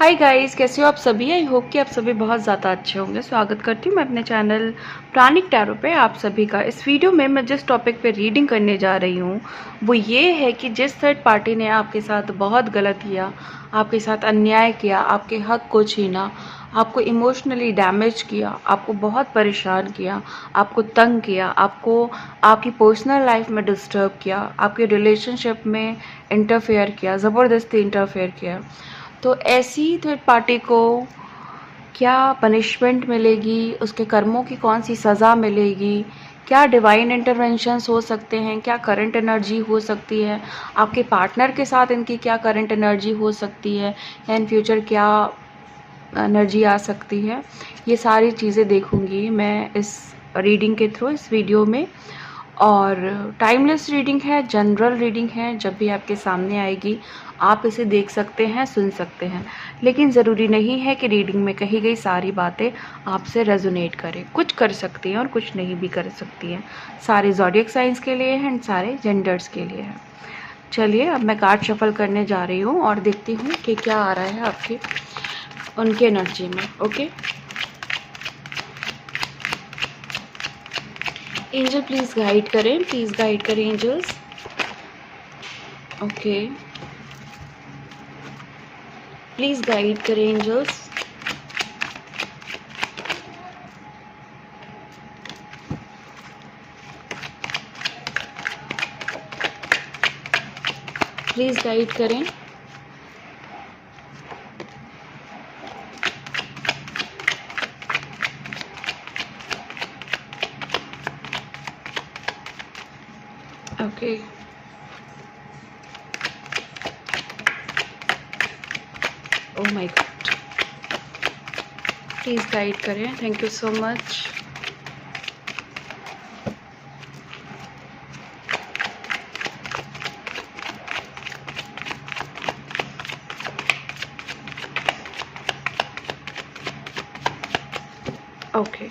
Hi guys, कैसे हो आप सभी। आई होप कि आप सभी बहुत ज़्यादा अच्छे होंगे। स्वागत करती हूँ मैं अपने चैनल प्राणिक टैरो पे आप सभी का। इस वीडियो में मैं जिस टॉपिक पे रीडिंग करने जा रही हूँ वो ये है कि जिस थर्ड पार्टी ने आपके साथ बहुत गलत किया, आपके साथ अन्याय किया, आपके हक को छीना, आपको इमोशनली डैमेज किया, आपको बहुत परेशान किया, आपको तंग किया, आपको आपकी पर्सनल लाइफ में डिस्टर्ब किया, आपके रिलेशनशिप में इंटरफेयर किया, ज़बरदस्ती इंटरफेयर किया, तो ऐसी थर्ड पार्टी को क्या पनिशमेंट मिलेगी, उसके कर्मों की कौन सी सज़ा मिलेगी, क्या डिवाइन इंटरवेंशंस हो सकते हैं, क्या करंट एनर्जी हो सकती है, आपके पार्टनर के साथ इनकी क्या करंट एनर्जी हो सकती है, या इन फ्यूचर क्या एनर्जी आ सकती है, ये सारी चीज़ें देखूंगी मैं इस रीडिंग के थ्रू, इस वीडियो में। और टाइमलेस रीडिंग है, जनरल रीडिंग है, जब भी आपके सामने आएगी आप इसे देख सकते हैं, सुन सकते हैं, लेकिन ज़रूरी नहीं है कि रीडिंग में कही गई सारी बातें आपसे रेजोनेट करें। कुछ कर सकती हैं और कुछ नहीं भी कर सकती हैं। सारे ज़ोडिएक साइंस के लिए हैं, सारे जेंडर्स के लिए है। चलिए अब मैं कार्ड शफल करने जा रही हूँ और देखती हूँ कि क्या आ रहा है आपके उनके एनर्जी में। ओके एंजल प्लीज़ गाइड करें, प्लीज़ गाइड करें एंजल्स। ओके प्लीज़ गाइड करें एंजल्स। प्लीज़ गाइड करें। Okay oh my God, please guide करें। Thank you so much. Okay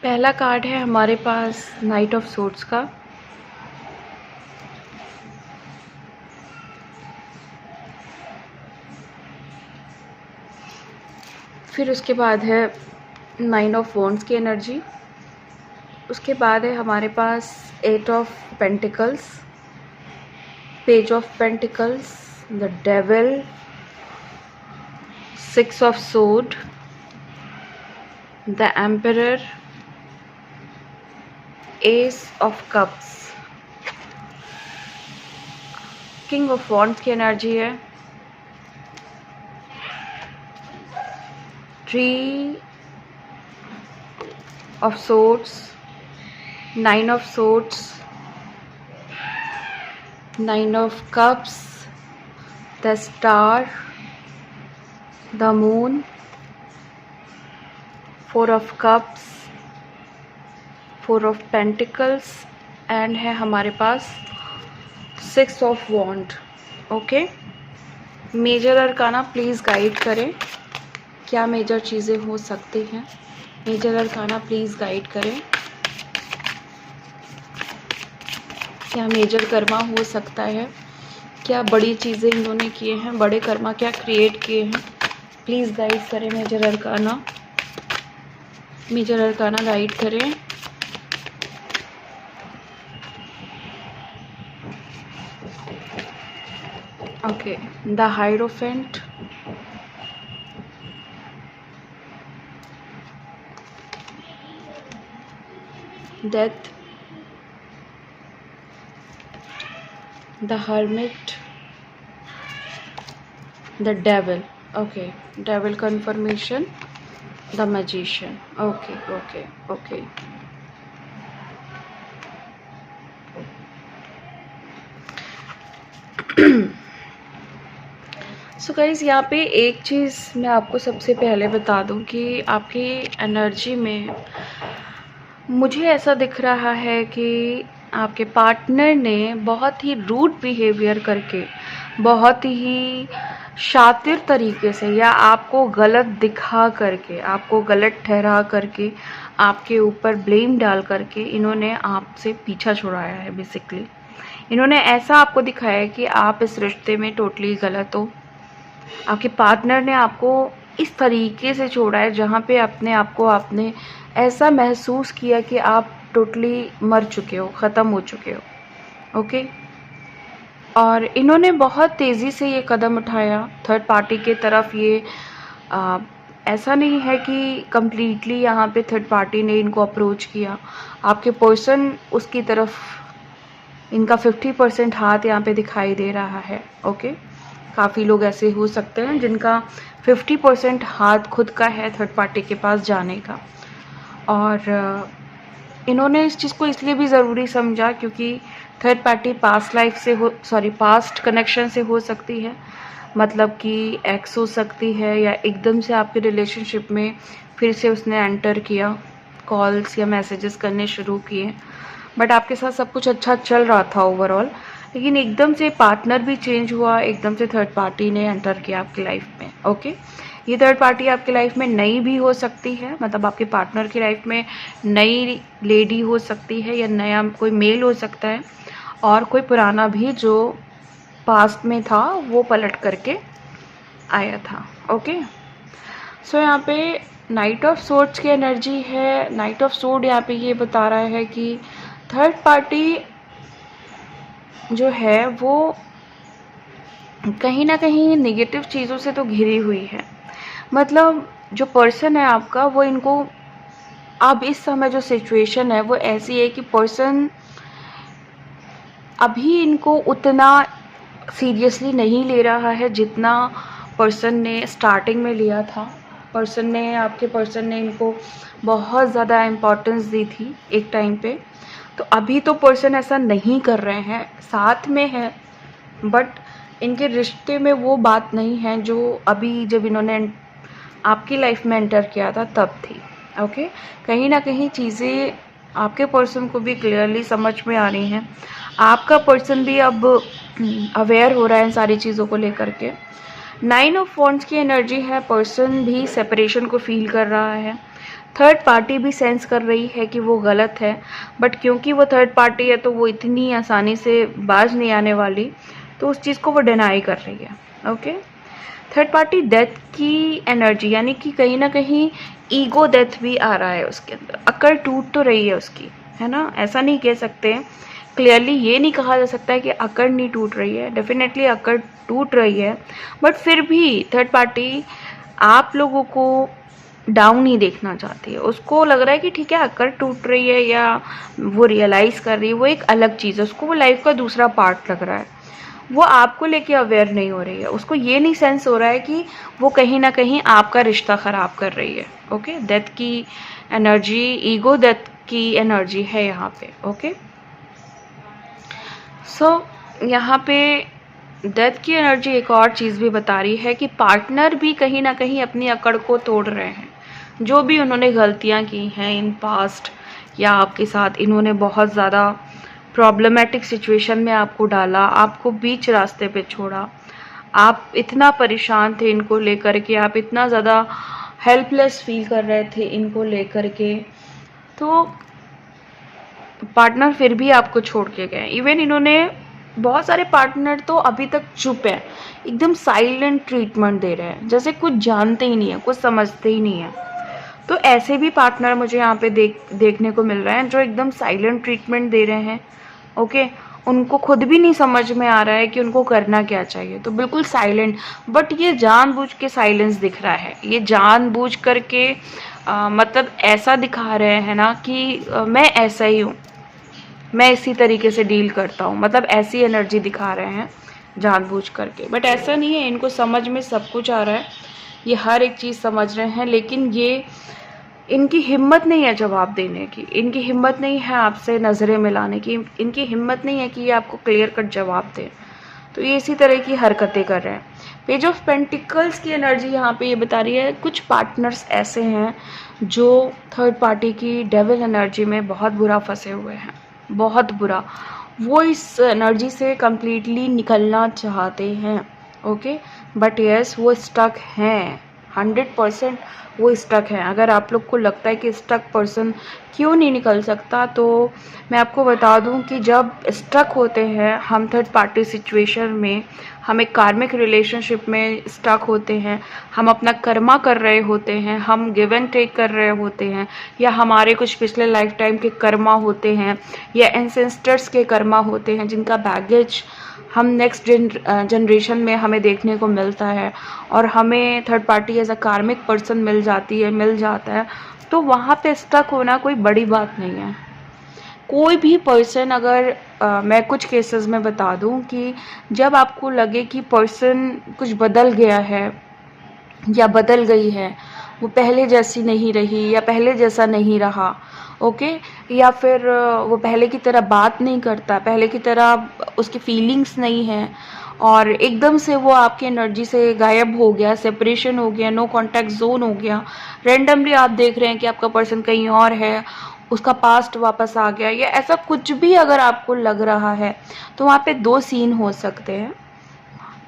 पहला कार्ड है हमारे पास नाइट ऑफ सोर्ड्स का। फिर उसके बाद है नाइन ऑफ वॉन्ड्स की एनर्जी। उसके बाद है हमारे पास eight of pentacles, page of pentacles, the devil, six of sword, the emperor, ace of cups, king of wands की एनर्जी है, three of swords, nine of swords, nine of cups, the star, the moon, four of cups, four of pentacles and है हमारे पास six of wand. Okay major arcana please guide करें, क्या major चीज़ें हो सकती हैं। मेजर अरकाना प्लीज़ गाइड करें, क्या मेजर कर्मा हो सकता है, क्या बड़ी चीज़ें इन्होंने किए हैं, बड़े कर्मा क्या क्रिएट किए हैं। प्लीज़ गाइड करें major arcana, major arcana guide करें। Okay the hierophant, death, the hermit, the devil. Okay devil confirmation, the magician. Okay so guys यहाँ पे एक चीज़ मैं आपको सबसे पहले बता दूँ कि आपकी एनर्जी में मुझे ऐसा दिख रहा है कि आपके पार्टनर ने बहुत ही रूड बिहेवियर करके, बहुत ही शातिर तरीके से या आपको गलत दिखा करके, आपको गलत ठहरा करके, आपके ऊपर ब्लेम डाल करके इन्होंने आपसे पीछा छुड़ाया है। बेसिकली इन्होंने ऐसा आपको दिखाया है कि आप इस रिश्ते में टोटली गलत हो। आपके पार्टनर ने आपको इस तरीके से छोड़ा है जहाँ पे अपने आपको आपने ऐसा महसूस किया कि आप टोटली मर चुके हो, ख़त्म हो चुके हो। ओके, और इन्होंने बहुत तेज़ी से ये कदम उठाया थर्ड पार्टी के तरफ। ये आ, ऐसा नहीं है कि कम्प्लीटली यहाँ पे थर्ड पार्टी ने इनको अप्रोच किया। आपके पर्सन उसकी तरफ, इनका 50% हाथ यहाँ पे दिखाई दे रहा है। ओके, काफ़ी लोग ऐसे हो सकते हैं जिनका 50% हाथ खुद का है थर्ड पार्टी के पास जाने का। और इन्होंने इस चीज़ को इसलिए भी ज़रूरी समझा क्योंकि थर्ड पार्टी पास्ट लाइफ से हो, पास्ट कनेक्शन से हो सकती है। मतलब कि एक्स हो सकती है, या एकदम से आपके रिलेशनशिप में फिर से उसने एंटर किया, कॉल्स या मैसेजेस करने शुरू किए, बट आपके साथ सब कुछ अच्छा चल रहा था ओवरऑल, लेकिन एकदम से पार्टनर भी चेंज हुआ, एकदम से थर्ड पार्टी ने एंटर किया आपकी लाइफ में। ओके, ये थर्ड पार्टी आपकी लाइफ में नई भी हो सकती है, मतलब आपके पार्टनर की लाइफ में नई लेडी हो सकती है, या नया कोई मेल हो सकता है, और कोई पुराना भी जो पास्ट में था वो पलट करके आया था। ओके, सो यहाँ पे नाइट ऑफ सोर्ड्स की एनर्जी है। नाइट ऑफ सोर्ड यहाँ पे ये बता रहा है कि थर्ड पार्टी जो है वो कहीं ना कहीं नेगेटिव चीज़ों से तो घिरी हुई है। मतलब जो पर्सन है आपका, वो इनको अब इस समय जो सिचुएशन है वो ऐसी है कि पर्सन अभी इनको उतना सीरियसली नहीं ले रहा है जितना पर्सन ने स्टार्टिंग में लिया था। आपके पर्सन ने इनको बहुत ज़्यादा इम्पोर्टेंस दी थी एक टाइम पे। तो अभी तो पर्सन ऐसा नहीं कर रहे हैं, साथ में है, बट इनके रिश्ते में वो बात नहीं है जो अभी जब इन्होंने आपकी लाइफ में एंटर किया था तब थी। ओके, कहीं ना कहीं चीज़ें आपके पर्सन को भी क्लियरली समझ में आ रही हैं। आपका पर्सन भी अब अवेयर हो रहा है इन सारी चीज़ों को लेकर के। 9 ऑफ वॉन्ड्स की एनर्जी है। पर्सन भी सेपरेशन को फील कर रहा है। थर्ड पार्टी भी सेंस कर रही है कि वो गलत है, बट क्योंकि वो थर्ड पार्टी है तो वो इतनी आसानी से बाज नहीं आने वाली, तो उस चीज़ को वो डिनाई कर रही है। ओके, थर्ड पार्टी डेथ की एनर्जी, यानी कि कहीं ना कहीं ईगो डेथ भी आ रहा है उसके अंदर। अकड़ टूट तो रही है उसकी, है ना, ऐसा नहीं कह सकते क्लियरली, ये नहीं कहा जा सकता है कि अकड़ नहीं टूट रही है। डेफिनेटली अकड़ टूट रही है, बट फिर भी थर्ड पार्टी आप लोगों को डाउन ही देखना चाहती है। उसको लग रहा है कि ठीक है, अकड़ टूट रही है या वो रियलाइज़ कर रही है, वो एक अलग चीज़ है, उसको वो लाइफ का दूसरा पार्ट लग रहा है। वो आपको लेके अवेयर नहीं हो रही है, उसको ये नहीं सेंस हो रहा है कि वो कहीं ना कहीं आपका रिश्ता ख़राब कर रही है। ओके, डेथ की एनर्जी, ईगो डेथ की एनर्जी है यहाँ पे। ओके, सो यहाँ पे डेथ की एनर्जी एक और चीज़ भी बता रही है कि पार्टनर भी कहीं ना कहीं अपनी अकड़ को तोड़ रहे हैं। जो भी उन्होंने गलतियाँ की हैं इन पास्ट, या आपके साथ इन्होंने बहुत ज़्यादा प्रॉब्लमेटिक सिचुएशन में आपको डाला, आपको बीच रास्ते पे छोड़ा, आप इतना परेशान थे इनको लेकर के, आप इतना ज़्यादा हेल्पलेस फील कर रहे थे इनको लेकर के, तो पार्टनर फिर भी आपको छोड़ के गए। इवन इन्होंने, बहुत सारे पार्टनर तो अभी तक चुप हैं, एकदम साइलेंट ट्रीटमेंट दे रहे हैं, जैसे कुछ जानते ही नहीं है, कुछ समझते ही नहीं है। तो ऐसे भी पार्टनर मुझे यहाँ पे देखने को मिल रहे हैं जो एकदम साइलेंट ट्रीटमेंट दे रहे हैं। ओके, उनको खुद भी नहीं समझ में आ रहा है कि उनको करना क्या चाहिए, तो बिल्कुल साइलेंट, बट ये जानबूझ के साइलेंस दिख रहा है, ये जानबूझ करके मतलब ऐसा दिखा रहे हैं ना कि मैं ऐसा ही हूँ, मैं इसी तरीके से डील करता हूँ, मतलब ऐसी एनर्जी दिखा रहे हैं जानबूझ करके। बट ऐसा नहीं है, इनको समझ में सब कुछ आ रहा है, ये हर एक चीज़ समझ रहे हैं, लेकिन ये इनकी हिम्मत नहीं है जवाब देने की, इनकी हिम्मत नहीं है आपसे नज़रें मिलाने की, इनकी हिम्मत नहीं है कि ये आपको क्लियर कट जवाब दें, तो ये इसी तरह की हरकतें कर रहे हैं। पेज ऑफ पेंटिकल्स की एनर्जी यहाँ पे ये बता रही है कुछ पार्टनर्स ऐसे हैं जो थर्ड पार्टी की डेविल एनर्जी में बहुत बुरा फंसे हुए हैं, बहुत बुरा। वो इस एनर्जी से कम्प्लीटली निकलना चाहते हैं। ओके, बट यस वो स्टक हैं, 100% वो स्टक हैं। अगर आप लोग को लगता है कि स्टक पर्सन क्यों नहीं निकल सकता, तो मैं आपको बता दूं कि जब स्टक होते हैं हम थर्ड पार्टी सिचुएशन में, हम एक कार्मिक रिलेशनशिप में स्टक होते हैं, हम अपना कर्मा कर रहे होते हैं, हम गिव एंड टेक कर रहे होते हैं, या हमारे कुछ पिछले लाइफ टाइम के कर्मा होते हैं, या एंसेस्टर्स के कर्मा होते हैं जिनका बैगेज हम नेक्स्ट जनरेशन में हमें देखने को मिलता है, और हमें थर्ड पार्टी एज अ कार्मिक पर्सन मिल जाता है, तो वहाँ पे स्टक होना कोई बड़ी बात नहीं है। कोई भी पर्सन अगर मैं कुछ केसेस में बता दूं कि जब आपको लगे कि पर्सन कुछ बदल गया है या बदल गई है, वो पहले जैसी नहीं रही या पहले जैसा नहीं रहा, ओके, या फिर वो पहले की तरह बात नहीं करता, पहले की तरह उसकी फीलिंग्स नहीं है, और एकदम से वो आपकी एनर्जी से गायब हो गया, सेपरेशन हो गया, नो कांटेक्ट जोन हो गया, रेंडमली आप देख रहे हैं कि आपका पर्सन कहीं और है, उसका पास्ट वापस आ गया, या ऐसा कुछ भी अगर आपको लग रहा है, तो वहाँ पे दो सीन हो सकते हैं।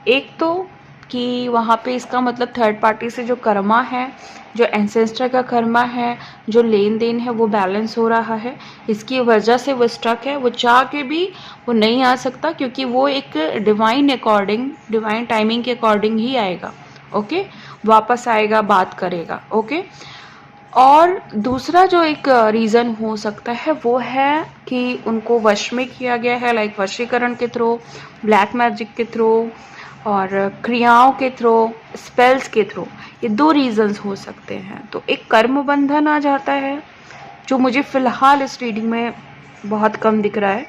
एक तो कि वहाँ पे इसका मतलब थर्ड पार्टी से जो कर्मा है, जो एंसेस्टर का कर्मा है, जो लेन देन है, वो बैलेंस हो रहा है, इसकी वजह से वो स्ट्रक है। वो चाह के भी वो नहीं आ सकता, क्योंकि वो एक डिवाइन टाइमिंग के अकॉर्डिंग ही आएगा, ओके, वापस आएगा, बात करेगा, ओके। और दूसरा जो एक रीज़न हो सकता है वो है कि उनको वश में किया गया है, लाइक वशीकरण के थ्रू, ब्लैक मैजिक के थ्रू, और क्रियाओं के थ्रू, स्पेल्स के थ्रू। ये दो रीजंस हो सकते हैं। तो एक कर्म बंधन आ जाता है, जो मुझे फ़िलहाल इस रीडिंग में बहुत कम दिख रहा है,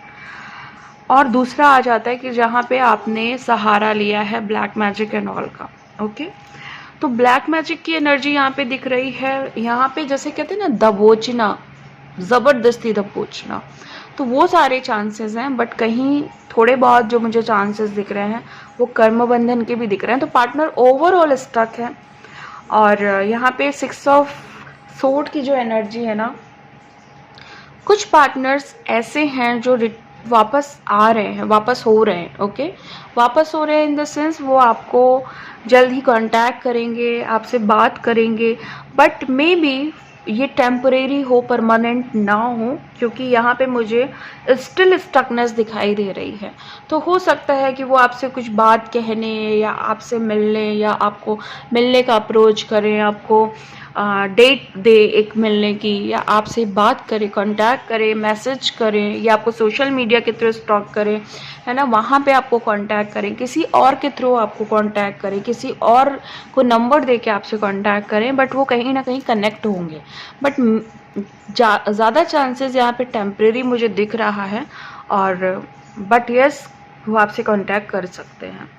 और दूसरा आ जाता है कि जहाँ पे आपने सहारा लिया है ब्लैक मैजिक एंड ऑल का, ओके। तो ब्लैक मैजिक की एनर्जी यहाँ पे दिख रही है, यहाँ पे जैसे कहते हैं ना दबोचना, ज़बरदस्ती दबोचना, तो वो सारे चांसेस हैं। बट कहीं थोड़े बहुत जो मुझे चांसेस दिख रहे हैं वो कर्म बंधन के भी दिख रहे हैं। तो पार्टनर ओवरऑल स्टक है। और यहाँ पे 6 ऑफ सोर्ड की जो एनर्जी है ना, कुछ पार्टनर्स ऐसे हैं जो वापस आ रहे हैं, वापस हो रहे हैं, ओके, वापस हो रहे हैं इन द सेंस वो आपको जल्द ही कांटेक्ट करेंगे, आपसे बात करेंगे, बट मे बी ये टेम्परेरी हो, परमानेंट ना हो, क्योंकि यहाँ पे मुझे स्टिल स्टकनेस दिखाई दे रही है। तो हो सकता है कि वो आपसे कुछ बात कहने या आपसे मिलने या आपको मिलने का अप्रोच करें, आपको डेट दे एक मिलने की, या आपसे बात करें, कांटेक्ट करें, मैसेज करें, या आपको सोशल मीडिया के थ्रू स्टॉक करें, है ना, वहाँ पे आपको कांटेक्ट करें, किसी और के थ्रू आपको कांटेक्ट करें, किसी और को नंबर दे के आपसे कांटेक्ट करें, बट वो कहीं ना कहीं कनेक्ट होंगे। बट ज़्यादा चांसेस यहाँ पे टेम्परेरी मुझे दिख रहा है, और बट यस वो आपसे कांटेक्ट कर सकते हैं।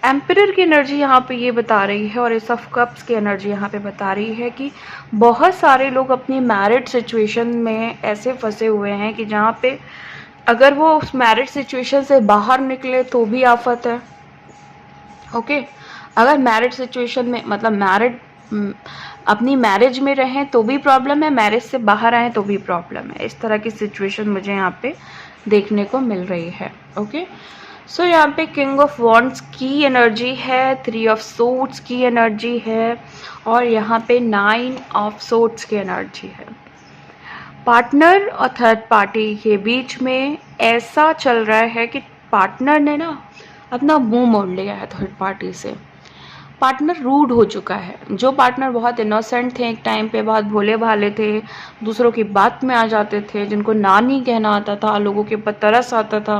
एम्परर की एनर्जी यहाँ पे ये बता रही है, और एस ऑफ कप्स की एनर्जी यहाँ पे बता रही है कि बहुत सारे लोग अपनी मैरिड सिचुएशन में ऐसे फंसे हुए हैं कि जहाँ पे अगर वो उस मैरिड सिचुएशन से बाहर निकले तो भी आफत है, ओके। अगर मैरिड सिचुएशन में मतलब मैरिड अपनी मैरिज में रहें तो भी प्रॉब्लम है, मैरिज से बाहर आए तो भी प्रॉब्लम है। इस तरह की सिचुएशन मुझे यहाँ पे देखने को मिल रही है, ओके। सो यहाँ पे किंग ऑफ वॉन्ड्स की एनर्जी है, 3 ऑफ सोर्ड्स की एनर्जी है, और यहाँ पे 9 ऑफ सोर्ड्स की एनर्जी है। पार्टनर और थर्ड पार्टी के बीच में ऐसा चल रहा है कि पार्टनर ने ना अपना मुंह मोड़ लिया है थर्ड पार्टी से। पार्टनर रूड हो चुका है। जो पार्टनर बहुत इनोसेंट थे, एक टाइम पे बहुत भोले भाले थे, दूसरों की बात में आ जाते थे, जिनको ना नहीं कहना आता था, लोगों के ऊपर तरस आता था,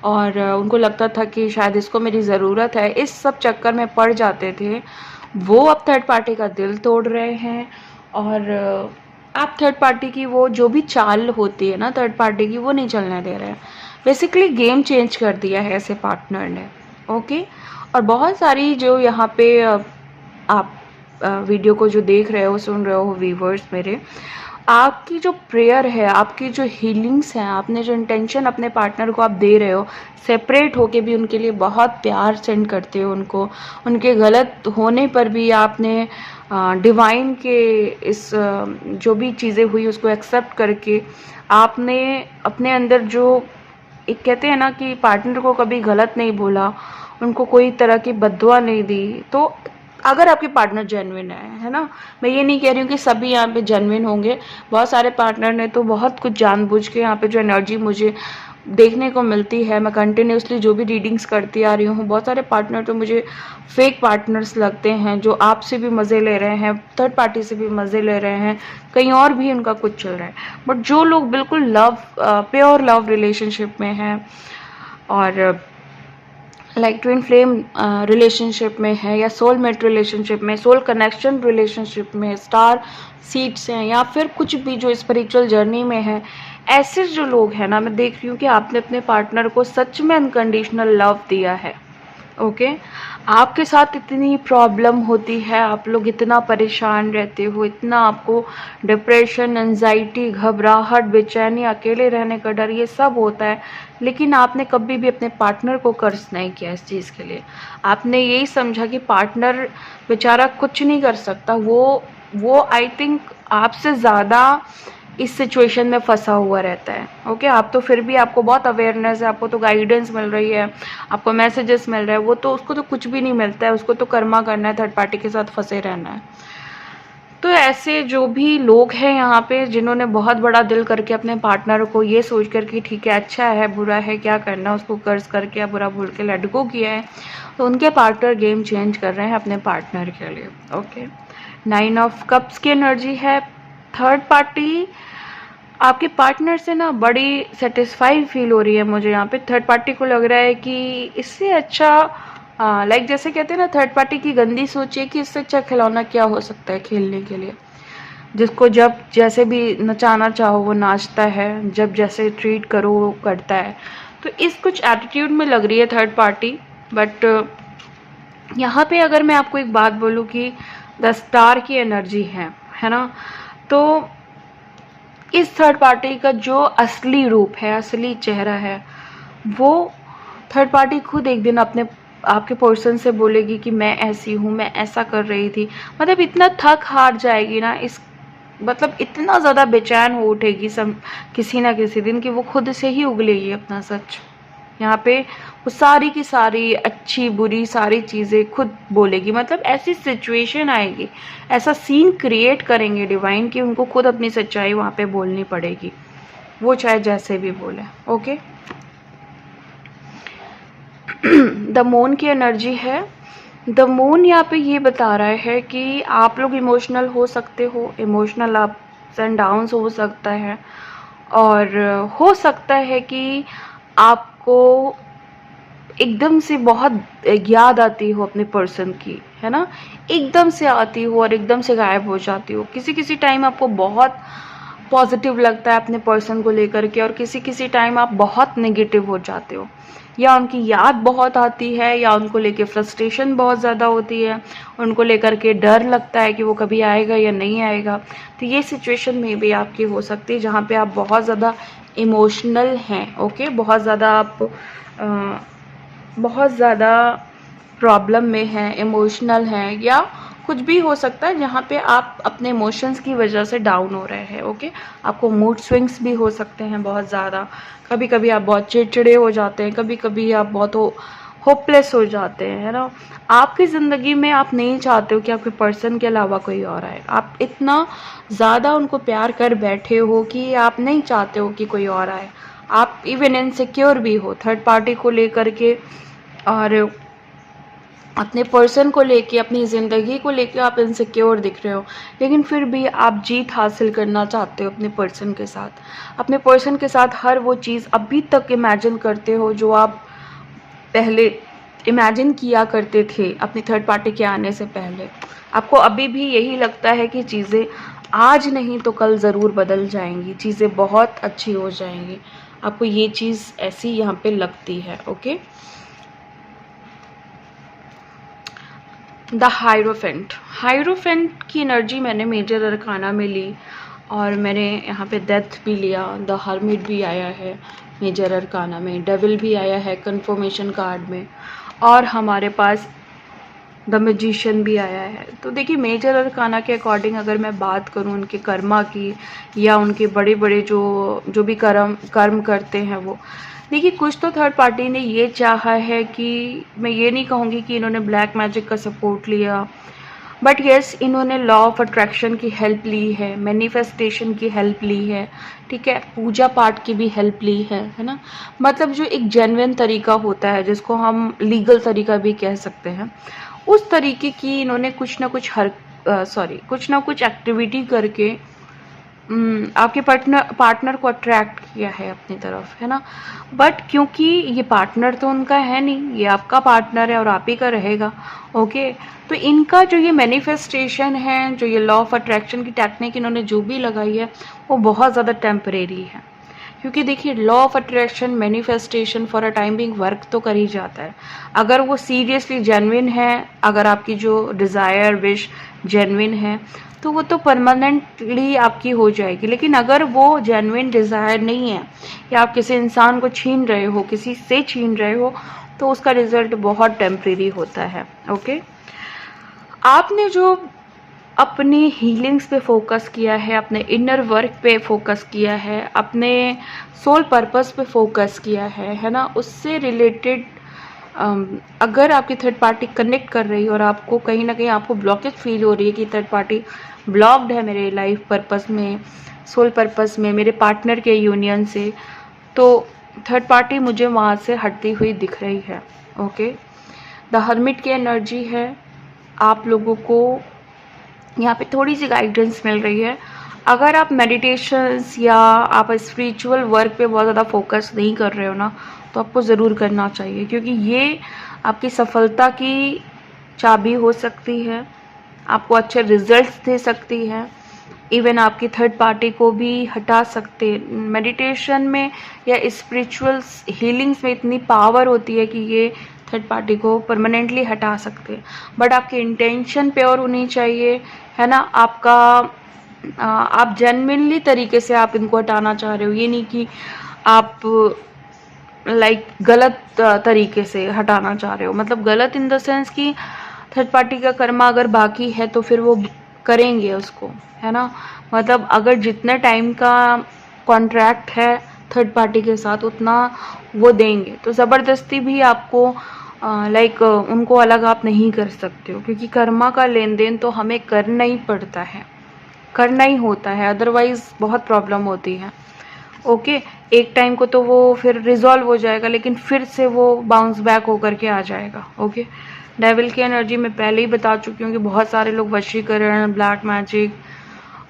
और उनको लगता था कि शायद इसको मेरी ज़रूरत है, इस सब चक्कर में पड़ जाते थे, वो अब थर्ड पार्टी का दिल तोड़ रहे हैं। और आप थर्ड पार्टी की वो जो भी चाल होती है ना थर्ड पार्टी की, वो नहीं चलने दे रहे हैं। बेसिकली गेम चेंज कर दिया है ऐसे पार्टनर ने, ओके। और बहुत सारी जो यहाँ पे आप वीडियो को जो देख रहे हो, सुन रहे हो व्यूवर्स मेरे, आपकी जो प्रेयर है, आपकी जो हीलिंग्स हैं, आपने जो इंटेंशन अपने पार्टनर को आप दे रहे हो, सेपरेट होके भी उनके लिए बहुत प्यार सेंड करते हो उनको, उनके गलत होने पर भी आपने डिवाइन के इस जो भी चीज़ें हुई उसको एक्सेप्ट करके आपने अपने अंदर जो एक कहते हैं ना कि पार्टनर को कभी गलत नहीं बोला, उनको कोई तरह की बद्दुआ नहीं दी। तो अगर आपके पार्टनर जेन्युइन है ना, मैं ये नहीं कह रही हूँ कि सभी यहाँ पे जेन्युइन होंगे, बहुत सारे पार्टनर ने तो बहुत कुछ जानबूझ के यहाँ पे जो एनर्जी मुझे देखने को मिलती है, मैं कंटिन्यूसली जो भी रीडिंग्स करती आ रही हूँ, बहुत सारे पार्टनर तो मुझे फेक पार्टनर्स लगते हैं जो आपसे भी मज़े ले रहे हैं, थर्ड पार्टी से भी मज़े ले रहे हैं, कहीं और भी उनका कुछ चल रहा है। बट जो लोग बिल्कुल लव, प्योर लव रिलेशनशिप में हैं और लाइक ट्विन फ्लेम रिलेशनशिप में है या सोलमेट रिलेशनशिप में, सोल कनेक्शन रिलेशनशिप में, स्टार सीड्स हैं या फिर कुछ भी जो स्पिरिचुअल जर्नी में है, ऐसे जो लोग हैं ना, मैं देख रही हूँ कि आपने अपने पार्टनर को सच में अनकंडीशनल लव दिया है। ओके, आपके साथ इतनी प्रॉब्लम होती है, आप लोग इतना परेशान रहते हो, इतना आपको डिप्रेशन, एंजाइटी, घबराहट, बेचैनी, अकेले रहने का डर, ये सब होता है, लेकिन आपने कभी भी अपने पार्टनर को कर्ज नहीं किया इस चीज़ के लिए। आपने यही समझा कि पार्टनर बेचारा कुछ नहीं कर सकता, वो आई थिंक आपसे ज़्यादा इस सिचुएशन में फंसा हुआ रहता है। ओके, आप तो फिर भी, आपको बहुत अवेयरनेस है, आपको तो गाइडेंस मिल रही है, आपको मैसेजेस मिल रहे हैं, वो तो उसको तो कुछ भी नहीं मिलता है, उसको तो कर्मा करना है, थर्ड पार्टी के साथ फंसे रहना है। तो ऐसे जो भी लोग हैं यहाँ पे जिन्होंने बहुत बड़ा दिल करके अपने पार्टनर को ये सोच कर कि ठीक है, अच्छा है, बुरा है, क्या करना, उसको कर्ज करके या बुरा भूल के लेट गो किया है, तो उनके पार्टनर गेम चेंज कर रहे हैं अपने पार्टनर के लिए। ओके, 9 ऑफ कप्स की एनर्जी है। थर्ड पार्टी आपके पार्टनर से ना बड़ी सेटिस्फाइड फील हो रही है मुझे यहाँ पे। थर्ड पार्टी को लग रहा है कि इससे अच्छा, लाइक जैसे कहते हैं ना, थर्ड पार्टी की गंदी सोच है कि इससे अच्छा खिलौना क्या हो सकता है खेलने के लिए, जिसको जब जैसे भी नचाना चाहो वो नाचता है, जब जैसे ट्रीट करो वो करता है। तो इस कुछ एटीट्यूड में लग रही है थर्ड पार्टी। बट यहाँ पे अगर मैं आपको एक बात बोलूँ कि 10 स्टार की एनर्जी है ना, तो इस थर्ड पार्टी का जो असली रूप है, असली चेहरा है, वो थर्ड पार्टी खुद एक दिन अपने आपके पर्सन से बोलेगी कि मैं ऐसी हूँ, मैं ऐसा कर रही थी। मतलब इतना थक हार जाएगी ना, इस मतलब इतना ज़्यादा बेचैन हो उठेगी किसी ना किसी दिन कि वो खुद से ही उगलेगी अपना सच। यहाँ पे वो सारी की सारी अच्छी बुरी सारी चीज़ें खुद बोलेगी। मतलब ऐसी सिचुएशन आएगी, ऐसा सीन क्रिएट करेंगे डिवाइन कि उनको खुद अपनी सच्चाई वहाँ पे बोलनी पड़ेगी, वो चाहे जैसे भी बोले। ओके, द मून की एनर्जी है। द मून यहाँ पे ये बता रहा है कि आप लोग इमोशनल हो सकते हो, इमोशनल अप्स एंड डाउन्स हो सकता है, और हो सकता है कि आपको एकदम से बहुत याद आती हो अपने पर्सन की, है ना, एकदम से आती हो और एकदम से गायब हो जाती हो। किसी किसी टाइम आपको बहुत पॉजिटिव लगता है अपने पर्सन को लेकर के, और किसी किसी टाइम आप बहुत नेगेटिव हो जाते हो, या उनकी याद बहुत आती है, या उनको लेके फ्रस्ट्रेशन बहुत ज़्यादा होती है, उनको लेकर के डर लगता है कि वो कभी आएगा या नहीं आएगा। तो ये सिचुएशन में भी आपकी हो सकती है जहाँ पे आप बहुत ज़्यादा इमोशनल हैं। ओके, बहुत ज़्यादा आप बहुत ज़्यादा प्रॉब्लम में हैं, इमोशनल हैं, या कुछ भी हो सकता है जहाँ पे आप अपने इमोशंस की वजह से डाउन हो रहे हैं। ओके, आपको मूड स्विंग्स भी हो सकते हैं बहुत ज़्यादा, कभी कभी आप बहुत चिड़चिड़े हो जाते हैं, कभी कभी आप बहुत होपलेस हो जाते हैं, है ना। आपकी ज़िंदगी में आप नहीं चाहते हो कि आपके पर्सन के अलावा कोई और आए, आप इतना ज़्यादा उनको प्यार कर बैठे हो कि आप नहीं चाहते हो कि कोई और आए। आप इवन इनसिक्योर भी हो थर्ड पार्टी को लेकर के, और अपने पर्सन को लेके, अपनी ज़िंदगी को लेके आप इनसिक्योर दिख रहे हो, लेकिन फिर भी आप जीत हासिल करना चाहते हो अपने पर्सन के साथ। अपने पर्सन के साथ हर वो चीज़ अभी तक इमेजिन करते हो जो आप पहले इमेजिन किया करते थे अपनी थर्ड पार्टी के आने से पहले। आपको अभी भी यही लगता है कि चीज़ें आज नहीं तो कल ज़रूर बदल जाएंगी, चीज़ें बहुत अच्छी हो जाएंगी। आपको ये चीज़ ऐसी यहाँ पे लगती है। Okay, the hierophant. हायरोफेंट की एनर्जी मैंने मेजर अरकाना में ली, और मैंने यहाँ पे डेथ भी लिया, द हर्मिट भी आया है मेजर अरकाना में, डेविल भी आया है कंफर्मेशन कार्ड में, और हमारे पास द मैजिशियन भी आया है। तो देखिए, मेजर अरकाना के अकॉर्डिंग अगर मैं बात करूँ उनके कर्मा की, या उनके बड़े बड़े जो भी कर्म करते हैं वो, देखिए, कुछ तो थर्ड पार्टी ने ये चाहा है कि, मैं ये नहीं कहूँगी कि इन्होंने ब्लैक मैजिक का सपोर्ट लिया, बट येस इन्होंने लॉ ऑफ अट्रैक्शन की हेल्प ली है, मैनिफेस्टेशन की हेल्प ली है, ठीक है, पूजा पाठ की भी हेल्प ली है ना। मतलब जो एक जेन्युइन तरीका होता है, जिसको हम लीगल तरीका भी कह सकते हैं, उस तरीके की इन्होंने कुछ ना कुछ कुछ ना कुछ एक्टिविटी करके आपके पार्टनर को अट्रैक्ट किया है अपनी तरफ, है ना। बट क्योंकि ये पार्टनर तो उनका है नहीं, ये आपका पार्टनर है और आप ही का रहेगा, ओके। तो इनका जो ये मैनिफेस्टेशन है, जो ये लॉ ऑफ अट्रैक्शन की टेक्निक इन्होंने जो भी लगाई है, वो बहुत ज़्यादा टेम्परेरी है। क्योंकि देखिए, law of attraction manifestation for a time being work तो कर ही जाता है, अगर वो सीरियसली जेन्युइन है, अगर आपकी जो डिज़ायर विश जेन्युइन है, तो वो तो परमानेंटली आपकी हो जाएगी। लेकिन अगर वो जेन्युइन डिज़ायर नहीं है, या आप किसी इंसान को छीन रहे हो, किसी से छीन रहे हो, तो उसका रिजल्ट बहुत टेम्परेरी होता है, ओके। आपने जो अपनी हीलिंग्स पे फोकस किया है, अपने इनर वर्क पे फोकस किया है, अपने सोल पर्पस पे फोकस किया है ना, उससे रिलेटेड अगर आपकी थर्ड पार्टी कनेक्ट कर रही है और आपको कहीं ना कहीं आपको ब्लॉकेज फील हो रही है कि थर्ड पार्टी ब्लॉक्ड है मेरे लाइफ पर्पस में, सोल पर्पस में, मेरे पार्टनर के यूनियन से, तो थर्ड पार्टी मुझे वहाँ से हटती हुई दिख रही है, ओके। द हर्मिट की एनर्जी है, आप लोगों को यहाँ पे थोड़ी सी गाइडेंस मिल रही है। अगर आप मेडिटेशंस या आप स्पिरिचुअल वर्क पे बहुत ज़्यादा फोकस नहीं कर रहे हो ना, तो आपको ज़रूर करना चाहिए, क्योंकि ये आपकी सफलता की चाबी हो सकती है, आपको अच्छे रिजल्ट्स दे सकती है, इवन आपकी थर्ड पार्टी को भी हटा सकते हैं। मेडिटेशन में या स्पिरिचुअल हीलिंग्स में इतनी पावर होती है कि ये थर्ड पार्टी को परमानेंटली हटा सकते हैं, बट आपकी इंटेंशन प्योर होनी चाहिए, है ना। आपका आप जेन्युइनली तरीके से आप इनको हटाना चाह रहे हो, ये नहीं कि आप गलत तरीके से हटाना चाह रहे हो। मतलब गलत इन द सेंस कि थर्ड पार्टी का कर्मा अगर बाकी है तो फिर वो करेंगे उसको, है ना। मतलब अगर जितने टाइम का कॉन्ट्रैक्ट है थर्ड पार्टी के साथ, उतना वो देंगे, तो ज़बरदस्ती भी आपको उनको अलग आप नहीं कर सकते हो, क्योंकि कर्मा का लेन देन तो हमें करना ही पड़ता है, करना ही होता है, अदरवाइज़ बहुत प्रॉब्लम होती है, ओके। एक टाइम को तो वो फिर रिजॉल्व हो जाएगा, लेकिन फिर से वो बाउंस बैक होकर के आ जाएगा, ओके। डेविल की एनर्जी में पहले ही बता चुकी हूँ कि बहुत सारे लोग वशीकरण, ब्लैक मैजिक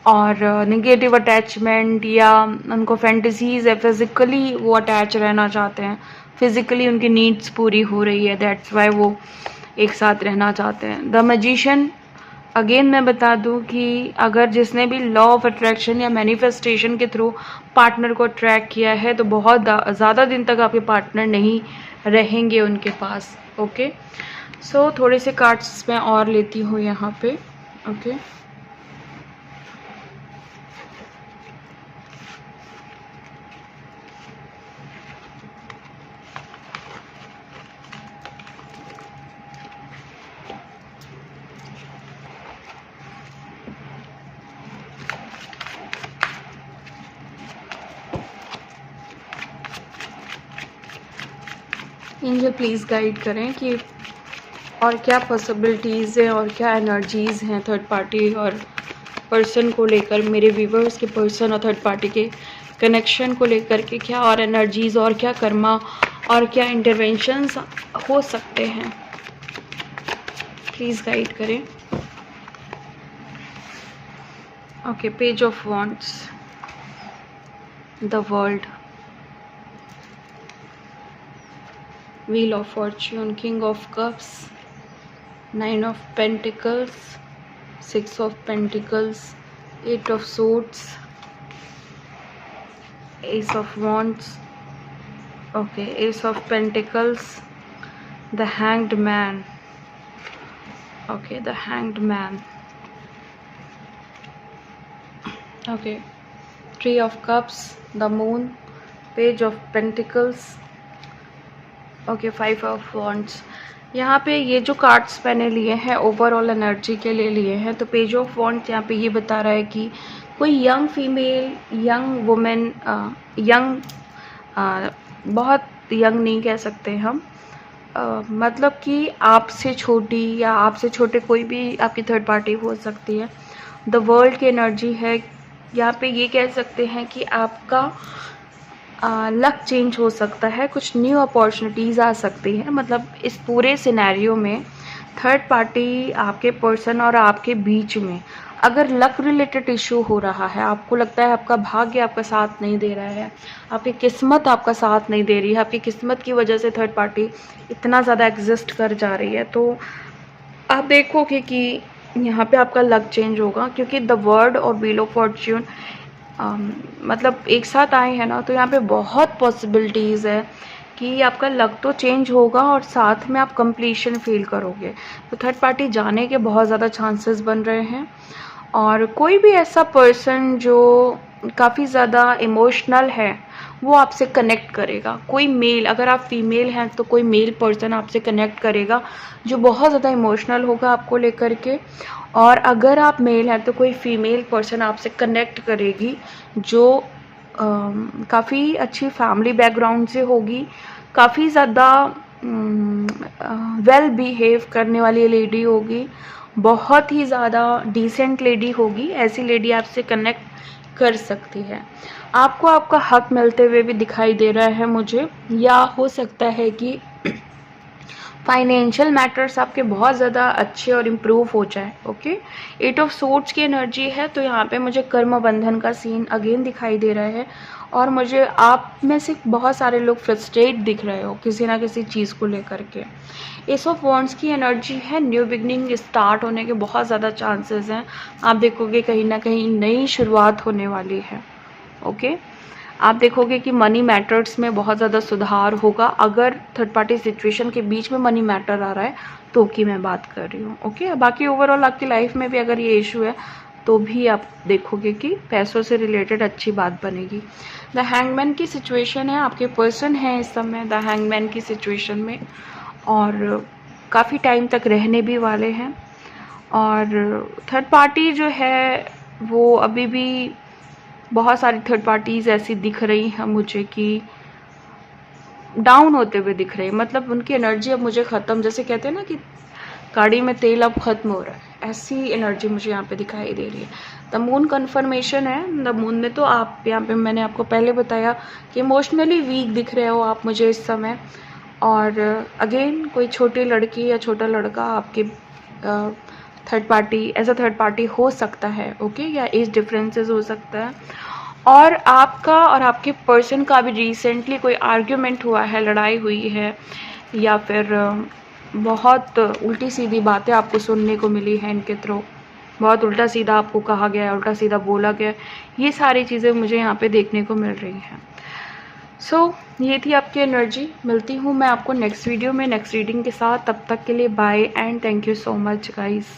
और निगेटिव अटैचमेंट, या उनको फैंटेसीज है, फिजिकली वो अटैच रहना चाहते हैं, फिजिकली उनकी नीड्स पूरी हो रही है, दैट्स वाई वो एक साथ रहना चाहते हैं। द मैजिशियन, अगेन मैं बता दूं कि अगर जिसने भी लॉ ऑफ अट्रैक्शन या मैनिफेस्टेशन के थ्रू पार्टनर को अट्रैक्ट किया है, तो बहुत ज़्यादा दिन तक आपके पार्टनर नहीं रहेंगे उनके पास, ओके। सो थोड़े से कार्ड्स मैं और लेती हूँ यहाँ पे, ओके। एंजल प्लीज़ गाइड करें कि और क्या पॉसिबिलिटीज़ हैं और क्या एनर्जीज़ हैं थर्ड पार्टी और पर्सन को लेकर, मेरे व्यूवर्स के पर्सन और थर्ड पार्टी के कनेक्शन को लेकर के, क्या और एनर्जीज़ और क्या कर्मा और क्या इंटरवेंशंस हो सकते हैं, प्लीज़ गाइड करें। Okay, page of wands, the world, Wheel of Fortune, King of Cups, Nine of Pentacles, Six of Pentacles, Eight of Swords, Ace of Wands, okay, Ace of Pentacles, the Hanged Man, okay, the Hanged Man, okay, Three of Cups, the Moon, Page of Pentacles, okay, five of wands. यहाँ पे ये जो cards मैंने लिए हैं overall energy के लिए लिए हैं, तो पेज ऑफ वॉन्ड्स यहाँ पे ये बता रहा है कि कोई young female, young women, young बहुत यंग नहीं कह सकते हम, मतलब कि आपसे छोटी या आपसे छोटे कोई भी आपकी थर्ड पार्टी हो सकती है। द वर्ल्ड की एनर्जी है यहाँ पे, ये कह सकते हैं कि आपका लक चेंज हो सकता है, कुछ न्यू अपॉर्चुनिटीज़ आ सकती हैं। मतलब इस पूरे सिनेरियो में थर्ड पार्टी आपके पर्सन और आपके बीच में अगर लक रिलेटेड इशू हो रहा है, आपको लगता है आपका भाग्य आपका साथ नहीं दे रहा है, आपकी किस्मत आपका साथ नहीं दे रही है, आपकी किस्मत की वजह से थर्ड पार्टी इतना ज़्यादा एग्जिस्ट कर जा रही है, तो आप देखोगे कि यहाँ पे आपका लक चेंज होगा। क्योंकि द वर्ड और व्हील ऑफ फॉर्च्यून मतलब एक साथ आए हैं ना, तो यहाँ पे बहुत पॉसिबिलिटीज़ है कि आपका लक तो चेंज होगा और साथ में आप कंप्लीशन फील करोगे। तो थर्ड पार्टी जाने के बहुत ज़्यादा चांसेस बन रहे हैं। और कोई भी ऐसा पर्सन जो काफ़ी ज़्यादा इमोशनल है वो आपसे कनेक्ट करेगा। कोई मेल, अगर आप फीमेल हैं तो कोई मेल पर्सन आपसे कनेक्ट करेगा जो बहुत ज़्यादा इमोशनल होगा आपको लेकर के। और अगर आप मेल हैं तो कोई फीमेल पर्सन आपसे कनेक्ट करेगी जो काफ़ी अच्छी फैमिली बैकग्राउंड से होगी, काफ़ी ज़्यादा वेल बिहेव करने वाली लेडी होगी, बहुत ही ज़्यादा डिसेंट लेडी होगी। ऐसी लेडी आपसे कनेक्ट कर सकती है। आपको आपका हक मिलते हुए भी दिखाई दे रहा है मुझे, या हो सकता है कि फाइनेंशियल मैटर्स आपके बहुत ज़्यादा अच्छे और इम्प्रूव हो जाए। ओके, 8 ऑफ सोर्ड्स की एनर्जी है, तो यहाँ पे मुझे कर्म बंधन का सीन अगेन दिखाई दे रहा है। और मुझे आप में से बहुत सारे लोग फ्रस्ट्रेट दिख रहे हो किसी ना किसी चीज़ को लेकर के। एस ऑफ वॉन्ड्स की एनर्जी है, न्यू बिगनिंग स्टार्ट होने के बहुत ज़्यादा चांसेस हैं। आप देखोगे कहीं ना कहीं नई शुरुआत होने वाली है। ओके, आप देखोगे कि मनी मैटर्स में बहुत ज़्यादा सुधार होगा। अगर थर्ड पार्टी सिचुएशन के बीच में मनी मैटर आ रहा है तो की मैं बात कर रही हूँ। ओके, बाकी ओवरऑल आपकी लाइफ में भी अगर ये इशू है तो भी आप देखोगे कि पैसों से रिलेटेड अच्छी बात बनेगी। द हैंगमैन की सिचुएशन है, आपके पर्सन हैं इस समय द हैंगमैन की सिचुएशन में, और काफ़ी टाइम तक रहने भी वाले हैं। और थर्ड पार्टी जो है वो अभी भी बहुत सारी थर्ड पार्टीज़ ऐसी दिख रही हैं मुझे कि डाउन होते हुए दिख रही है। मतलब उनकी एनर्जी अब मुझे ख़त्म, जैसे कहते हैं ना कि गाड़ी में तेल अब ख़त्म हो रहा है, ऐसी एनर्जी मुझे यहाँ पे दिखाई दे रही है। द मून कन्फर्मेशन है। द मून में तो आप यहाँ पे मैंने आपको पहले बताया कि इमोशनली वीक दिख रहे हो आप मुझे इस समय। और अगेन कोई छोटी लड़की या छोटा लड़का आपके थर्ड पार्टी, ऐसा थर्ड पार्टी हो सकता है। ओके, या एज डिफरेंसेस हो सकता है। और आपका और आपके पर्सन का भी रिसेंटली कोई आर्ग्यूमेंट हुआ है, लड़ाई हुई है, या फिर बहुत उल्टी सीधी बातें आपको सुनने को मिली हैं इनके थ्रू, बहुत उल्टा सीधा आपको कहा गया, उल्टा सीधा बोला गया। ये सारी चीज़ें मुझे यहाँ पे देखने को मिल रही हैं। सो ये थी आपकी एनर्जी। मिलती हूँ मैं आपको नेक्स्ट वीडियो में नेक्स्ट रीडिंग के साथ। तब तक के लिए bye and thank you so much guys.